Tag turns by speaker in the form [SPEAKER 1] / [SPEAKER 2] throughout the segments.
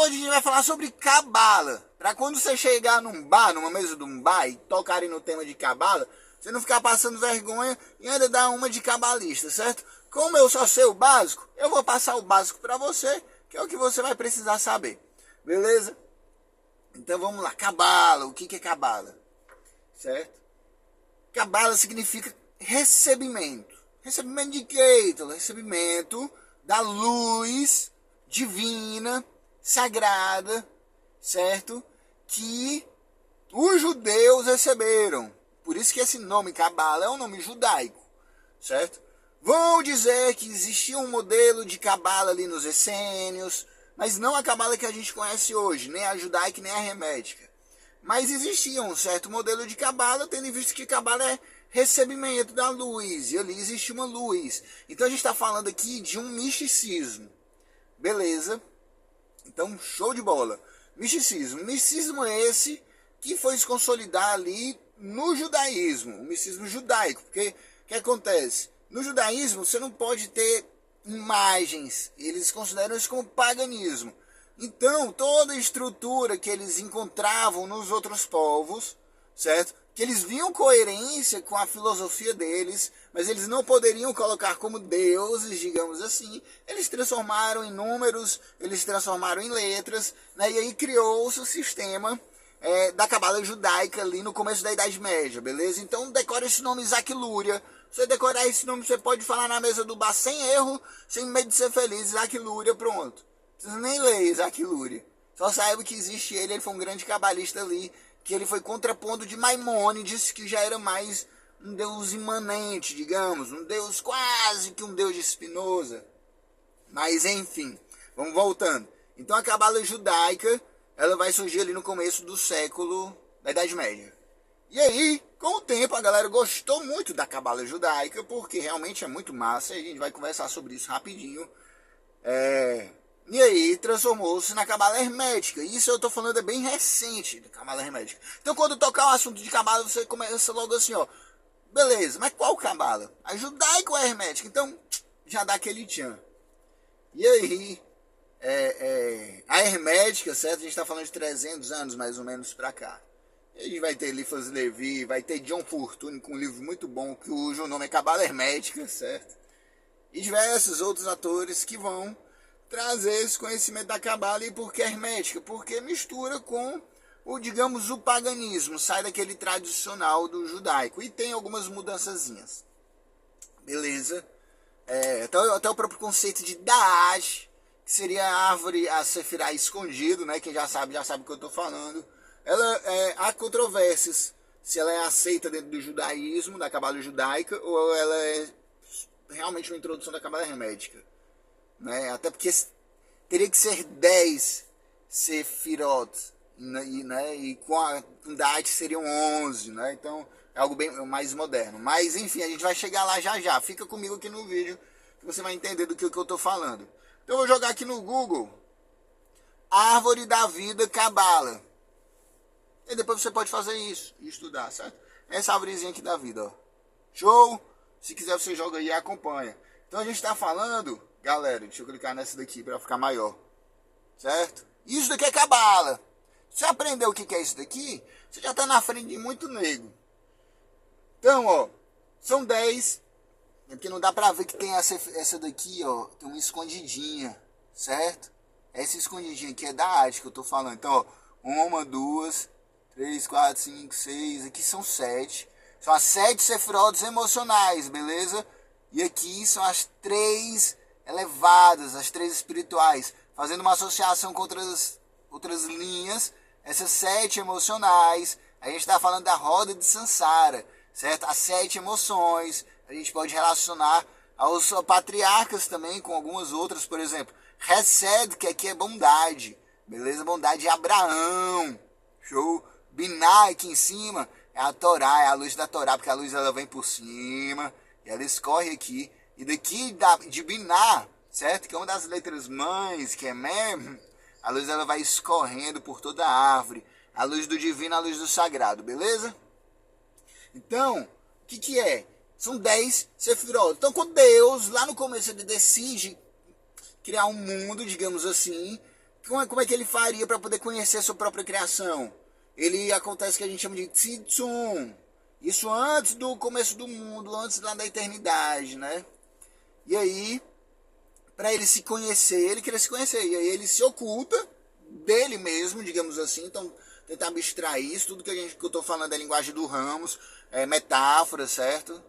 [SPEAKER 1] hoje a gente vai falar sobre cabala. Para quando você chegar num bar, numa mesa de um bar e tocarem no tema de cabala, você não ficar passando vergonha e ainda dar uma de cabalista, certo? Como eu só sei o básico, eu vou passar o básico para você, que é o que você vai precisar saber. Beleza? Então vamos lá. Cabala. O que é cabala? Certo? Cabala significa recebimento. Recebimento de quê, Ítalo? Recebimento da luz divina, sagrada, certo? Que os judeus receberam. Por isso que esse nome cabala é um nome judaico, certo? Vão dizer que existia um modelo de cabala ali nos essênios, mas não a cabala que a gente conhece hoje, nem a judaica nem a hermética. Mas existia um certo modelo de cabala, tendo em vista que cabala é recebimento da luz, e ali existe uma luz. Então a gente está falando aqui de um misticismo. Beleza? Então, show de bola. Misticismo. Misticismo é esse que foi se consolidar ali no judaísmo, o misticismo judaico. Porque o que acontece? No judaísmo você não pode ter imagens, eles consideram isso como paganismo. Então, toda a estrutura que eles encontravam nos outros povos, certo? Que eles viam coerência com a filosofia deles, mas eles não poderiam colocar como deuses, digamos assim. Eles transformaram em números, eles transformaram em letras, né? E aí criou-se o sistema da cabala judaica ali no começo da Idade Média, beleza? Então decora esse nome Isaac Luria. Você decorar esse nome, você pode falar na mesa do bar sem erro, sem medo de ser feliz. Isaac Luria, pronto. Não precisa nem ler Isaac Luria. Só saiba que existe ele foi um grande cabalista ali, que ele foi contrapondo de Maimônides, que já era mais um deus imanente, digamos, um deus quase que um deus de Spinoza. Mas enfim, vamos voltando. Então a cabala judaica, ela vai surgir ali no começo do século da Idade Média. E aí, com o tempo, a galera gostou muito da cabala judaica, porque realmente é muito massa, e a gente vai conversar sobre isso rapidinho. E aí, transformou-se na cabala hermética. Isso eu tô falando é bem recente, da cabala hermética. Então, quando tocar o assunto de cabala, você começa logo assim, ó. Beleza, mas qual cabala? A judaica ou a hermética? Então, já dá aquele tchan. E aí, a hermética, certo? A gente tá falando de 300 anos, mais ou menos, pra cá. A gente vai ter Eliphas Levi, vai ter John Fortune com um livro muito bom, cujo nome é Cabala Hermética, certo? E diversos outros atores que vão trazer esse conhecimento da cabala. E por que hermética? Porque mistura com digamos, o paganismo, sai daquele tradicional do judaico. E tem algumas mudançazinhas. Beleza? Até o próprio conceito de Daash, que seria a árvore a Sefirah escondido, né? Quem já sabe o que eu estou falando. Há controvérsias se ela é aceita dentro do judaísmo, da cabala judaica, ou ela é realmente uma introdução da cabala hermética, né? Até porque teria que ser 10 Sefirot, né? E com Daash seriam 11, né? Então é algo bem mais moderno. Mas enfim, a gente vai chegar lá já. Fica comigo aqui no vídeo que você vai entender do que eu estou falando. Então eu vou jogar aqui no Google Árvore da Vida Cabala. E depois você pode fazer isso e estudar, certo? Essa árvorezinha aqui da vida, ó. Show? Se quiser você joga aí e acompanha. Então a gente está falando, galera, deixa eu clicar nessa daqui para ficar maior. Certo? Isso daqui é cabala. Você aprendeu o que é isso daqui? Você já está na frente de muito nego. Então, ó, são 10. Aqui não dá para ver que tem essa daqui, ó. Tem uma escondidinha, certo? Essa escondidinha aqui é da arte que eu tô falando. Então, ó, 1, 2, 3, 4, 5, 6. Aqui são 7. São as 7 sefrodes emocionais, beleza? E aqui são as 3 elevadas, as 3 espirituais. Fazendo uma associação com outras linhas. Essas 7 emocionais. A gente está falando da roda de Sansara, certo? As 7 emoções. A gente pode relacionar aos patriarcas também com algumas outras, por exemplo. Hesed, que aqui é bondade, beleza? Bondade é Abraão, show? Biná aqui em cima é a Torá, é a luz da Torá, porque a luz ela vem por cima e ela escorre aqui. E daqui de Biná, certo? Que é uma das letras mães, que é Mem, a luz ela vai escorrendo por toda a árvore. A luz do divino, a luz do sagrado, beleza? Então, o que é? São 10 sefirot. Então, quando Deus, lá no começo, ele decide criar um mundo, digamos assim, como é que ele faria para poder conhecer a sua própria criação? Ele acontece que a gente chama de Tzimtzum. Isso antes do começo do mundo, antes lá da eternidade, né? E aí, para ele se conhecer, ele queria se conhecer. E aí ele se oculta dele mesmo, digamos assim. Então, tentar abstrair isso. Tudo que eu estou falando é linguagem do Ramos, é metáfora, certo?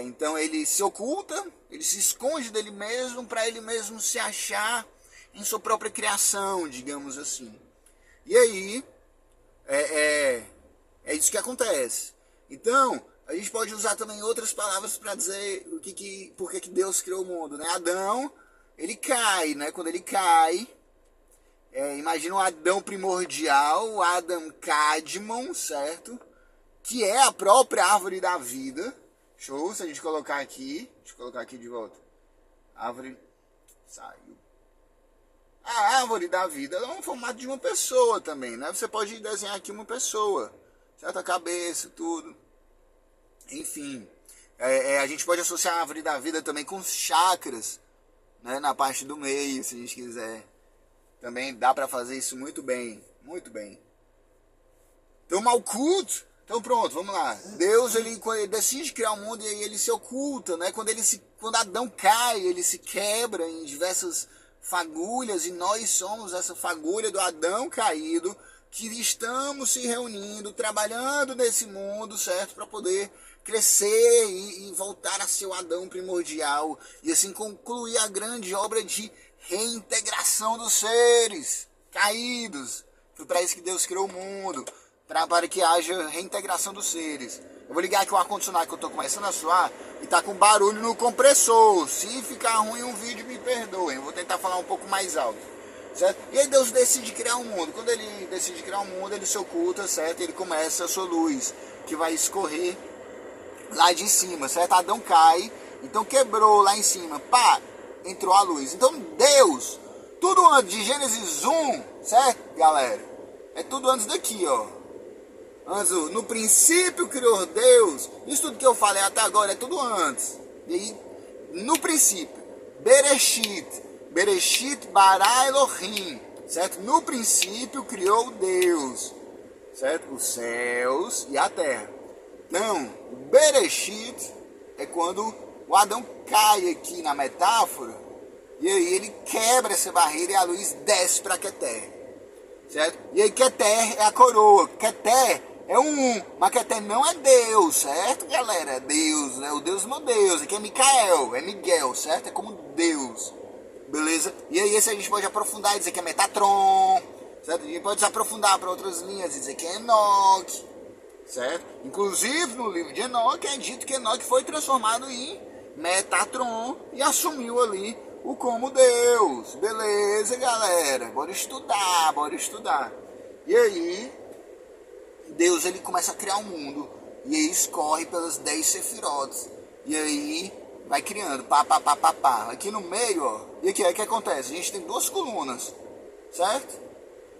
[SPEAKER 1] Então ele se oculta, ele se esconde dele mesmo para ele mesmo se achar em sua própria criação, digamos assim. E aí, é isso que acontece. Então, a gente pode usar também outras palavras para dizer por que Deus criou o mundo, né? Adão, ele cai, né? Quando ele cai, imagina o Adão primordial, o Adam Kadmon, certo? Que é a própria árvore da vida. Show? Se a gente colocar aqui, deixa eu colocar aqui de volta. Árvore, saiu. A árvore da vida é um formato de uma pessoa também, né? Você pode desenhar aqui uma pessoa, certo? A cabeça, tudo. Enfim, a gente pode associar a árvore da vida também com os chakras, né? Na parte do meio, se a gente quiser. Também dá para fazer isso muito bem, muito bem. Então, Malkut, então pronto, vamos lá. Deus, ele decide criar o mundo e aí ele se oculta, né? Quando Adão cai, ele se quebra em diversas fagulhas e nós somos essa fagulha do Adão caído que estamos se reunindo, trabalhando nesse mundo, certo? Para poder crescer e voltar a ser o Adão primordial e assim concluir a grande obra de reintegração dos seres caídos. Foi para isso que Deus criou o mundo, para que haja reintegração dos seres. Eu vou ligar aqui o ar-condicionado que eu estou começando a suar e tá com barulho no compressor. Se ficar ruim um vídeo, me perdoem. Eu vou tentar falar um pouco mais alto, certo? E aí Deus decide criar um mundo. Quando ele decide criar um mundo, ele se oculta, certo? Ele começa a sua luz, que vai escorrer lá de cima, certo? Adão cai, então quebrou lá em cima, pá, entrou a luz. Então Deus, tudo antes de Gênesis 1, certo, galera? É tudo antes daqui, ó. Antes, no princípio criou Deus. Isso tudo que eu falei até agora é tudo antes. E aí, no princípio, Bereshit bara Elohim, certo? No princípio criou Deus, certo? Os céus e a terra. Então, Bereshit é quando o Adão cai aqui na metáfora e aí ele quebra essa barreira e a luz desce para Keter, certo? E aí Keter é a coroa, Keter é mas Keter não é Deus, certo, galera? É Deus, né? O Deus meu Deus, aqui é Micael, é Miguel, certo? É como Deus, beleza? E aí esse a gente pode aprofundar e dizer que é Metatron, certo? A gente pode se aprofundar para outras linhas e dizer que é Enoque, certo? Inclusive no livro de Enoque é dito que Enoque foi transformado em Metatron e assumiu ali o como Deus. Beleza, galera? Bora estudar, bora estudar. E aí Deus, ele começa a criar um mundo e aí escorre pelas 10 sefirotes e aí vai criando, pá. Aqui no meio, ó, e aqui, aí o que acontece? A gente tem duas colunas, certo?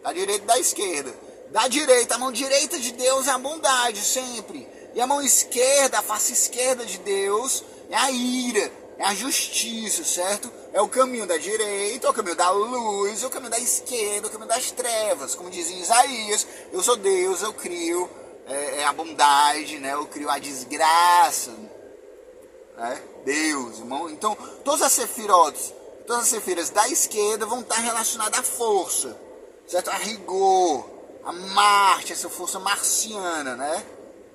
[SPEAKER 1] Da direita e da esquerda. Da direita, a mão direita de Deus é a bondade sempre, e a mão esquerda, a face esquerda de Deus é a ira, é a justiça, certo? É o caminho da direita, é o caminho da luz, é o caminho da esquerda, é o caminho das trevas. Como diz em Isaías, eu sou Deus, eu crio a bondade, né? Eu crio a desgraça, né? Deus, irmão. Então, todas as sefirotes, todas as sefiras da esquerda vão estar relacionadas à força, certo? A rigor, a Marte, essa força marciana, né?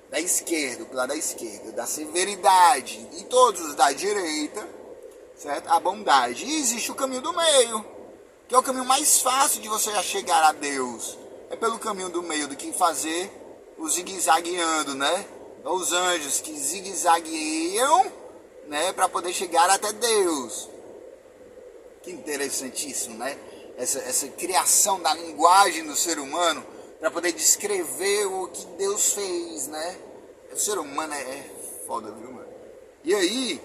[SPEAKER 1] Da esquerda, do lado da esquerda, da severidade, e todos os da direita, certo? A bondade. E existe o caminho do meio, que é o caminho mais fácil de você chegar a Deus. É pelo caminho do meio do que fazer o zigue-zagueando, né? Os anjos que zigue-zagueiam, né? Para poder chegar até Deus. Que interessantíssimo, né? Essa criação da linguagem do ser humano para poder descrever o que Deus fez, né? O ser humano é foda, viu, mano? E aí,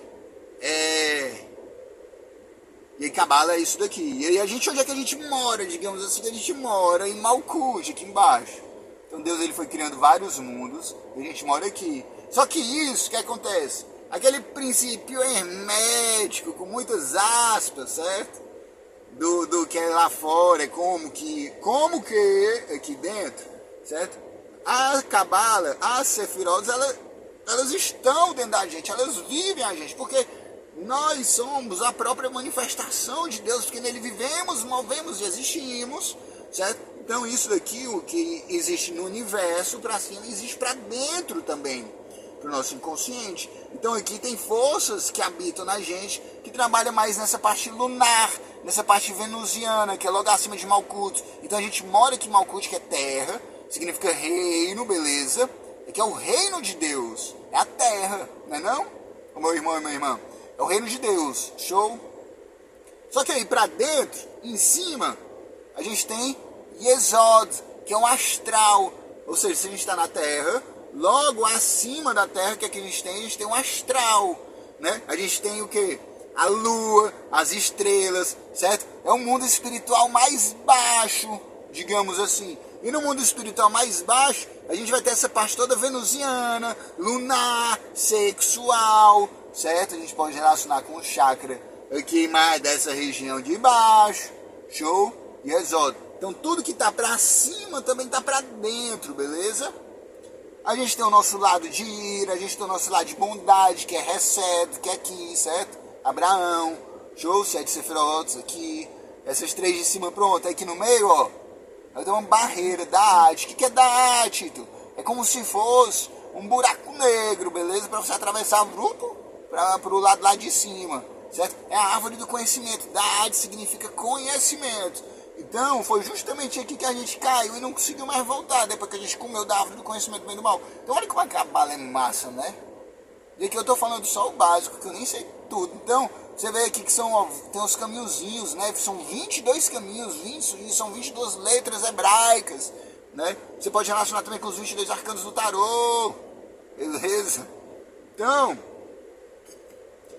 [SPEAKER 1] E aí Cabala é isso daqui. E aí onde é que a gente mora, digamos assim, que a gente mora em Malkuth, aqui embaixo. Então Deus, ele foi criando vários mundos, e a gente mora aqui. Só que isso, o que acontece? Aquele princípio hermético, com muitas aspas, certo? Do que é lá fora, como que aqui dentro, certo? A Cabala, as Sefirotes, elas estão dentro da gente, elas vivem a gente, porque nós somos a própria manifestação de Deus, porque nele vivemos, movemos e existimos, certo? Então isso daqui, o que existe no universo, para cima, existe para dentro também, para o nosso inconsciente. Então aqui tem forças que habitam na gente, que trabalham mais nessa parte lunar, nessa parte venusiana, que é logo acima de Malkuth. Então a gente mora aqui em Malkuth, que é terra, significa reino, beleza? Que é o reino de Deus, é a terra, não é não? O meu irmão e minha irmã, é o reino de Deus, show? Só que aí para dentro, em cima, a gente tem Yesod, que é um astral, ou seja, se a gente está na terra, logo acima da terra, que aqui a gente tem um astral, né? A gente tem o que? A lua, as estrelas, certo? É o mundo espiritual mais baixo, digamos assim. E no mundo espiritual mais baixo, a gente vai ter essa parte toda venusiana, lunar, sexual, certo? A gente pode relacionar com o chakra aqui mais dessa região de baixo, show? E Yesod. Então tudo que está para cima também está para dentro, beleza? A gente tem o nosso lado de ira, a gente tem o nosso lado de bondade, que é Hesed, que é aqui, certo? Abraão, show, 7 Sefirotes aqui, essas 3 de cima, pronto, aqui no meio, ó, aí tem uma barreira da arte. O que é da arte, Tito? É como se fosse um buraco negro, beleza? Para você atravessar para o lado lá de cima, certo? É a árvore do conhecimento, da arte significa conhecimento. Então, foi justamente aqui que a gente caiu e não conseguiu mais voltar, depois que a gente comeu da árvore do conhecimento do bem e do mal. Então, olha como a Cabala é massa, né? E aqui eu tô falando só o básico, que eu nem sei tudo. Então, você vê aqui que tem os caminhozinhos, né? São 22 caminhos, são 22 letras hebraicas, né? Você pode relacionar também com os 22 arcanos do tarô, beleza? Então,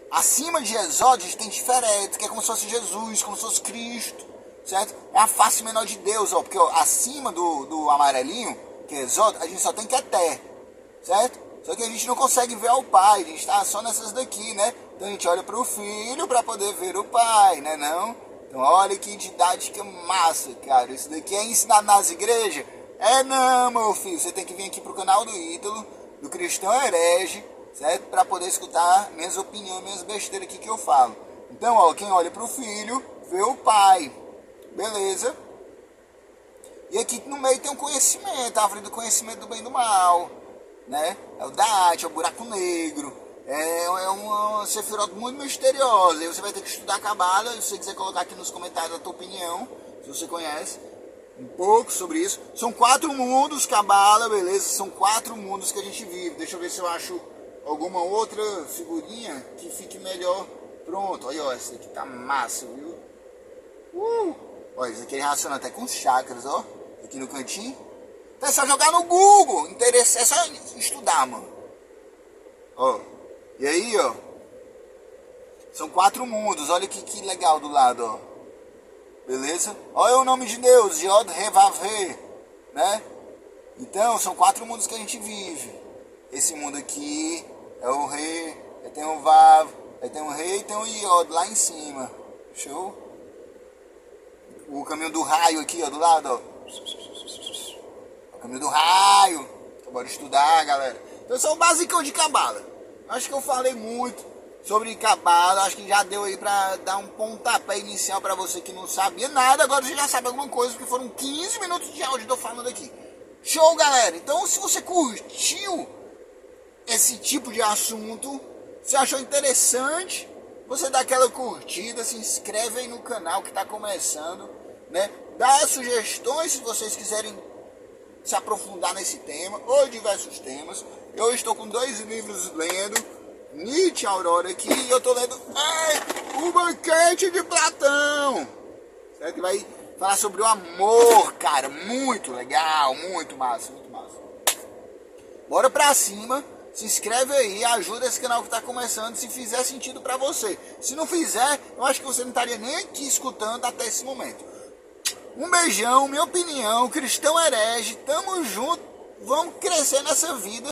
[SPEAKER 1] acima de Yesod, a gente tem diferente, que é como se fosse Jesus, como se fosse Cristo, certo? É a face menor de Deus, ó, porque ó, acima do amarelinho, que é Yesod, a gente só tem Keter, certo? Só que a gente não consegue ver o Pai, a gente está só nessas daqui, né? Então a gente olha para o Filho para poder ver o Pai, né não? Então olha que didática massa, cara. Isso daqui é ensinado nas igrejas? É não, meu filho. Você tem que vir aqui pro canal do Ítalo, do Cristão Herege, certo? Para poder escutar minhas opiniões, minhas besteiras aqui que eu falo. Então, ó, quem olha para o Filho, vê o Pai. Beleza? E aqui no meio tem um conhecimento, a árvore do conhecimento do bem e do mal, né? É o Da'at, é o buraco negro, é uma Sefirot muito misteriosa. Aí você vai ter que estudar a Cabala, se você quiser colocar aqui nos comentários a tua opinião, se você conhece um pouco sobre isso. São 4 mundos, Cabala, beleza? São 4 mundos que a gente vive. Deixa eu ver se eu acho alguma outra figurinha que fique melhor. Pronto, olha, ó, essa aqui tá massa, viu? Olha, isso aqui é relaciona até com os chakras, ó, aqui no cantinho. Então é só jogar no Google, é só estudar, mano. Ó, e aí, ó, são 4 mundos, olha que legal do lado, ó. Beleza? Olha o nome de Deus, Yod He Vav He, né? Então, são 4 mundos que a gente vive. Esse mundo aqui é o Re, aí tem o Vav, aí tem o Re e tem o Yod lá em cima. Show? O caminho do raio aqui, ó, do lado, ó. O caminho do raio. Então, bora estudar, galera. Então, esse é o basicão de Cabala. Acho que eu falei muito sobre Cabala. Acho que já deu aí pra dar um pontapé inicial pra você que não sabia nada. Agora você já sabe alguma coisa, porque foram 15 minutos de áudio que eu tô falando aqui. Show, galera. Então, se você curtiu esse tipo de assunto, se achou interessante, você dá aquela curtida, se inscreve aí no canal que tá começando, né? Dá sugestões se vocês quiserem se aprofundar nesse tema ou diversos temas. Eu estou com 2 livros lendo, Nietzsche Aurora aqui, e eu estou lendo O Banquete de Platão, certo? Que vai falar sobre o amor, cara, muito legal, muito massa, muito massa. Bora pra cima, se inscreve aí, ajuda esse canal que tá começando, se fizer sentido pra você. Se não fizer, eu acho que você não estaria nem aqui escutando até esse momento. Um beijão, minha opinião, Cristão Herege, tamo junto, vamos crescer nessa vida.